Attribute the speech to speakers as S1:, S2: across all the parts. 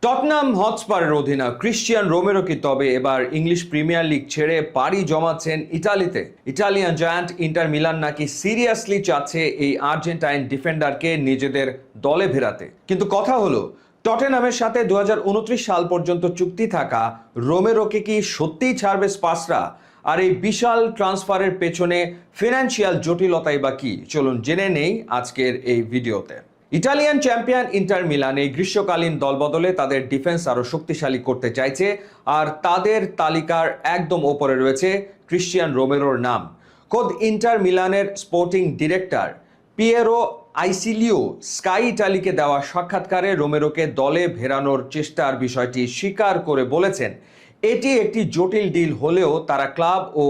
S1: টটনাম হটস্পারের অধিনায়ক Cristian Romero কি তবে এবার ইংলিশ প্রিমিয়ার লিগ ছেড়ে পাড়ি জমাচ্ছেন ইতালিতে? ইটালিয়ান জায়ান্ট ইন্টার মিলান নাকি সিরিয়াসলি চাচ্ছে এই আর্জেন্টাইন ডিফেন্ডারকে নিজেদের দলে ফেরাতে? কিন্তু কথা হলো, টটেনহামের সাথে 2029 সাল পর্যন্ত চুক্তি থাকা রোমেরোকে কি সত্যিই ছাড়বে স্পার্সরা? আর এই বিশাল ট্রান্সফারের পেছনে ফিনান্সিয়াল জটিলতাই বা কি? চলুন জেনে নেই আজকের এই ভিডিওতে। ইটালিয়ান চ্যাম্পিয়ন ইন্টার মিলান এই গ্রীষ্মকালীন দলবদলে তাদের ডিফেন্স আরও শক্তিশালী করতে চাইছে, আর তাদের তালিকার একদম ওপরে রয়েছে ক্রিশ্চিয়ান রোমেরোর নাম। খোদ ইন্টার মিলানের স্পোর্টিং ডিরেক্টর পিয়েরো আইসিলিও স্কাই ইটালিকে দেওয়া সাক্ষাৎকারে রোমেরোকে দলে ফেরানোর চেষ্টার বিষয়টি স্বীকার করে বলেছেন, এটি একটি জটিল ডিল হলেও তারা ক্লাব ও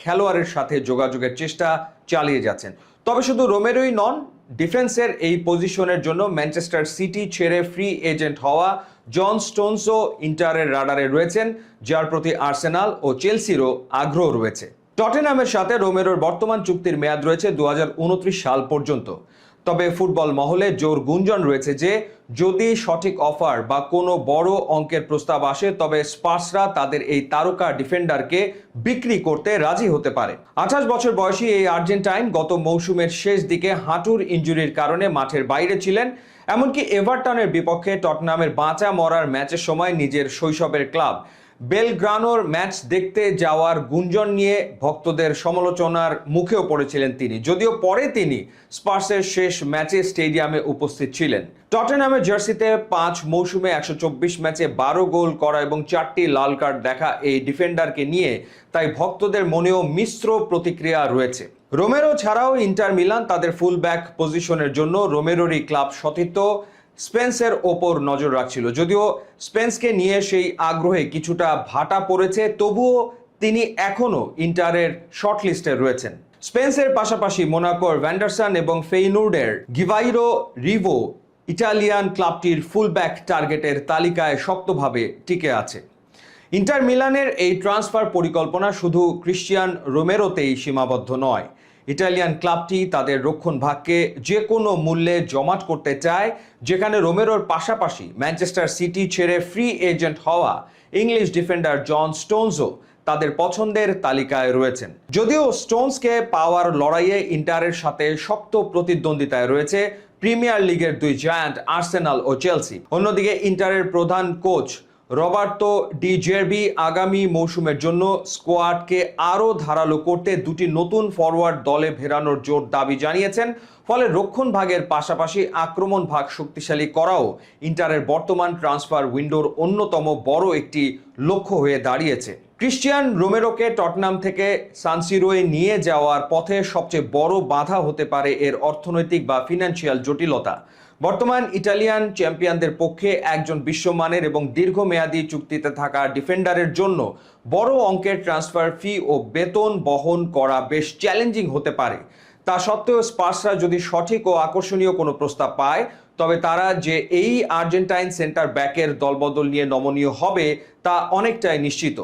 S1: খেলোয়াড়ের সাথে যোগাযোগের চেষ্টা চালিয়ে যাচ্ছেন। তবে শুধু রোমেরোই নন, ডিফেন্সের এই পজিশনের জন্য ম্যানচেস্টার সিটি ছেড়ে ফ্রি এজেন্ট হওয়া জন স্টোনসও ইন্টারের রাডারে রয়েছেন, যার প্রতি আর্সেনাল ও চেলসিরও আগ্রহ রয়েছে। টটেনহামের সাথে রোমেরোর বর্তমান চুক্তির মেয়াদ রয়েছে 2029 সাল পর্যন্ত। তবে ফুটবল মহলে জোর গুঞ্জন রয়েছে যে যদি সঠিক অফার বা কোনো বড় অঙ্কের প্রস্তাব আসে, তবে স্পার্সরা তাদের এই তারকা ডিফেন্ডারকে বিক্রি করতে রাজি হতে পারে। 28 বছর বয়সী এই আর্জেন্টাইন গত মৌসুমের শেষ দিকে হাঁটুর ইনজুরির কারণে মাঠের বাইরে ছিলেন। এমনকি এভারটনের বিপক্ষে টটনামের বাঁচা মরার ম্যাচের সময় নিজের শৈশবের ক্লাব বেলগ্রানোর ম্যাচ দেখতে যাওয়ার গুঞ্জন নিয়ে ভক্তদের সমালোচনার মুখেও পড়েছিলেন তিনি, যদিও পরে তিনি স্পার্সের শেষ ম্যাচে স্টেডিয়ামে উপস্থিত ছিলেন। টটেনহামের জার্সিতে 5 মৌসুমে 124 ম্যাচে 12 গোল করা এবং 4টি লাল কার্ড দেখা এই ডিফেন্ডারকে নিয়ে তাই ভক্তদের মনেও মিশ্র প্রতিক্রিয়া রয়েছে। রোমেরো ছাড়াও ইন্টার মিলান তাদের ফুল ব্যাক পজিশনের জন্য রোমেরোরই ক্লাব সতীর্থ স্পেন্সের ওপর নজর রাখছিল। যদিও স্পেন্সকে নিয়ে সেই আগ্রহে কিছুটা ভাটা পড়েছে, তবুও তিনি এখনও ইন্টারের শর্টলিস্টে রয়েছেন। স্পেন্সের পাশাপাশি মোনাকোর ভ্যান্ডারসন এবং ফেইনুর্ডের গিভাইরো রিভো ইটালিয়ান ক্লাবটির ফুলব্যাক টার্গেটের তালিকায় শক্তভাবে টিকে আছে। ইন্টার মিলানের এই ট্রান্সফার পরিকল্পনা শুধু ক্রিশ্চিয়ান রোমেরোতেই সীমাবদ্ধ নয়। ইটালিয়ান ক্লাবটি তাদের রক্ষণভাগকে যে কোনো মূল্যে জমাট করতে চায়, যেখানে রোমেরোর পাশাপাশি ম্যানচেস্টার সিটি ছেড়ে ফ্রি এজেন্ট হওয়া ইংলিশ ডিফেন্ডার জন স্টোনসও তাদের পছন্দের তালিকায় রয়েছেন। যদিও স্টোনসকে পাওয়ার লড়াইয়ে ইন্টারের সাথে শক্ত প্রতিদ্বন্দ্বিতায় রয়েছে প্রিমিয়ার লিগের দুই জায়ান্ট আর্সেনাল ও চেলসি। অন্যদিকে ইন্টারের প্রধান কোচ রবার্তো ডি জেরবি আগামী মৌসুমের জন্য স্কোয়াডকে আরও ধারালো করতে দুটি নতুন ফরওয়ার্ড দলে ফেরানোর জোর দাবি জানিয়েছেন। ফলে রক্ষণ ভাগের পাশাপাশি আক্রমণ ভাগ শক্তিশালী করাও ইন্টারের বর্তমান ট্রান্সফার উইন্ডোর অন্যতম বড় একটি লক্ষ্য হয়ে দাঁড়িয়েছে। ক্রিশ্চিয়ান রোমেরোকে টটনাম থেকে সানসিরোয় নিয়ে যাওয়ার পথে সবচেয়ে বড় বাধা হতে পারে এর অর্থনৈতিক বা ফিনান্সিয়াল জটিলতা। বর্তমান ইটালিয়ান চ্যাম্পিয়নদের পক্ষে একজন বিশ্বমানের এবং দীর্ঘমেয়াদী চুক্তিতে থাকা ডিফেন্ডারের জন্য বড় অঙ্কের ট্রান্সফার ফি ও বেতন বহন করা বেশ চ্যালেঞ্জিং হতে পারে। তা সত্ত্বেও স্পার্সরা যদি সঠিক ও আকর্ষণীয় কোনো প্রস্তাব পায়, তবে তারা যে এই আর্জেন্টাইন সেন্টার ব্যাকের দলবদল নিয়ে নমনীয় হবে তা অনেকটাই নিশ্চিত।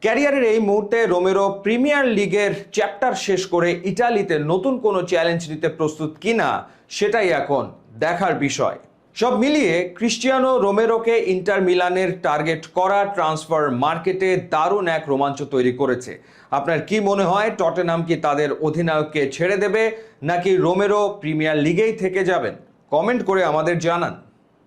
S1: ক্যারিয়ারের এই মুহূর্তে রোমেরো প্রিমিয়ার লিগের চ্যাপ্টার শেষ করে ইটালিতে নতুন কোনো চ্যালেঞ্জ নিতে প্রস্তুত কিনা সেটাই এখন দেখার বিষয়। সব মিলিয়ে ক্রিশ্চিয়ানো রোমেরোকে ইন্টার মিলানের টার্গেট করা ট্রান্সফার মার্কেটে দারুণ এক রোমাঞ্চ তৈরি করেছে। আপনার কি মনে হয়, টটেনহাম কি তাদের অধিনায়ককে ছেড়ে দেবে, নাকি রোমেরো প্রিমিয়ার লিগেই থেকে যাবেন? কমেন্ট করে আমাদের জানান।